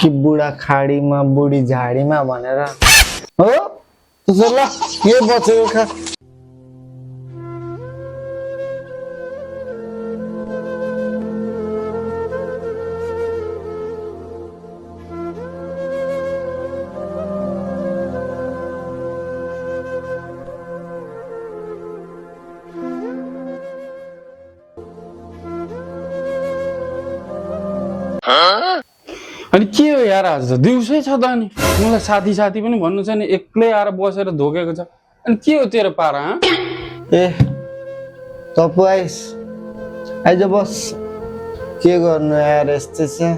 कि बुढा खाडीमा बुढी झाडीमा भनेर हो त्यसो ल के बचेको खा अनि के हो यार आज त दिउँसै छ त अनि मलाई साथी साथी पनि भन्नु छ नि एक्लै आएर बसेर धोकेको छ अनि के हो तेरो पारा ए तपु आइस आइज बस के गर्नु यार यस्तै छ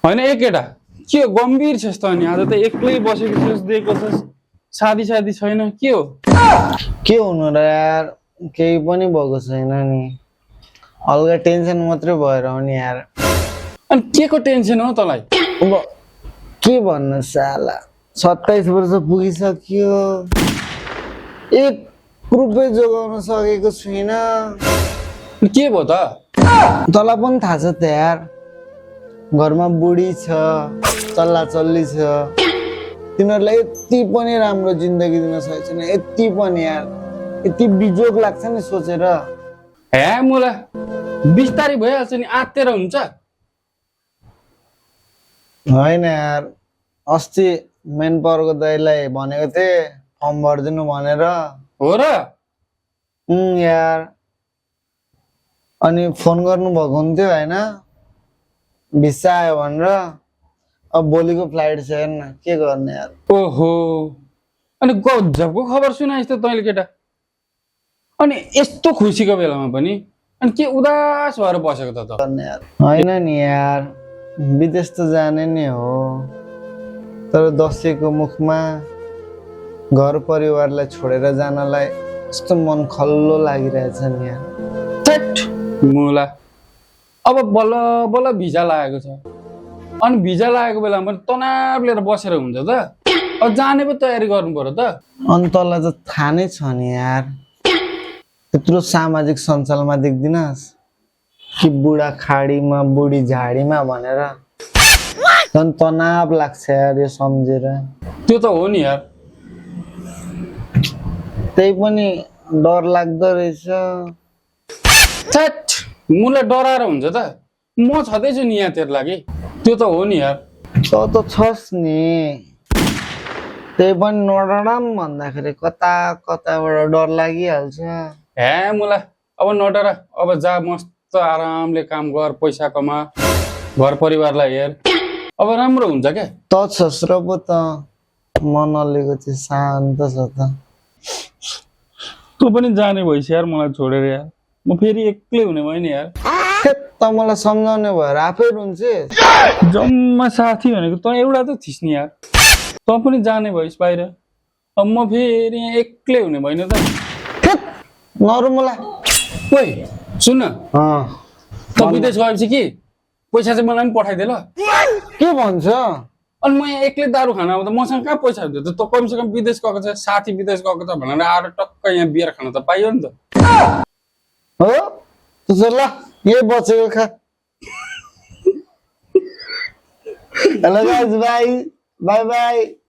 होइन ए केटा के हो गम्भीर छस् त अनि आज त एक्लै बसेको छस् दिएको छस् साथी साथी छैन के हो के हुनु र यार केही पनि भएको छैन नि हल्का टेन्सन मात्रै भएर हो नि यार अनि के को टेन्सन हो तँलाई अब के भन्नु साला 27 वर्ष पुगिसक्यो 1 रुपैयाँ जोगाउन सकेको छुइनँ अनि के भयो त तँलाई पनि थाहा छ त यार घरमा बुढी छ चल्ला चल्ली छ तिनीहरूलाई यति पनि राम्रो जिन्दगी दिन सकेको छैन यति पनि यार यति बिजोग लाग्छ नि सोचेर हे मुला बिस्तारै भइहाल्छ नि आत्तेर हुन्छ होइन यार अस्ति मेन पावरको दाइलाई भनेको थिएँ फर्म भरिदिनु भनेर हो र यार अनि फोन गर्नु भएको हुन्थ्यो होइन भिसा आयो भनेर अब भोलिको फ्लाइट छ हेर्न के गर्ने यार ओहो अनि गजबको खबर सुनाइस् त तैँले केटा अनि यस्तो खुसीको बेलामा पनि अनि के उदास भएर बसेको त गर्ने यार होइन नि यार विदेश त जाने नै हो तर दसैँको मुखमा घर परिवारलाई छोडेर जानलाई यस्तो मन खल्लो लागिरहेछ नि यार ठ्याट मुला अब बल्ल बल्ल भिजा लागेको छ अनि भिजा लागेको बेलामा पनि तनाव लिएर बसेर हुन्छ त अब जाने पो तयारी गर्नु पर्यो त अनि तँलाई त थाहा नै छ नि यार त्यत्रो सामाजिक सञ्जालमा देख्दिनस् कि बुढा खाडीमा बुढी झाडीमा भनेर झन् तनाव लाग्छ यार यो सम्झेर त्यो त हो नि यार त्यही पनि डर लाग्दो रहेछ ठ्याट मुलाई डराएर हुन्छ त म छँदैछु नि यहाँ तेरो लागि त्यो त हो नि यार तँ त छस् नि त्यही पनि नडराम भन्दाखेरि कता कताबाट डर लागिहाल्छ हे मुला अब नडरा अब जा मस्त आरामले काम गर पैसा कमा घर परिवारलाई हेर अब राम्रो हुन्छ क्या त छस् र पो त मन अलिकति शान्त छ त तँ पनि जाने भइस यार मलाई छोडेर यार म फेरि एक्लै हुने भयो नि यार त मलाई सम्झाउने भएर आफै रुन्छे जम्मा साथी भनेको तँ एउटा त थिस् नि यार तँ पनि जाने भइस बाहिर अब म फेरि यहाँ एक्लै हुने भइन त नरु मलाई ओइ सुन न त विदेश गएपछि कि पैसा चाहिँ मलाई पनि पठाइदे ल के भन्छ अनि म यहाँ एक्लै दारू खान आउँदा मसँग कहाँ पैसा हुन्छ त कमसेकम विदेश गएको छ साथी विदेश गएको छ भनेर आएर टक्क यहाँ बियर खान त पाइयो नि त हो त्यसो ल यही बचेको खा hello guys by by by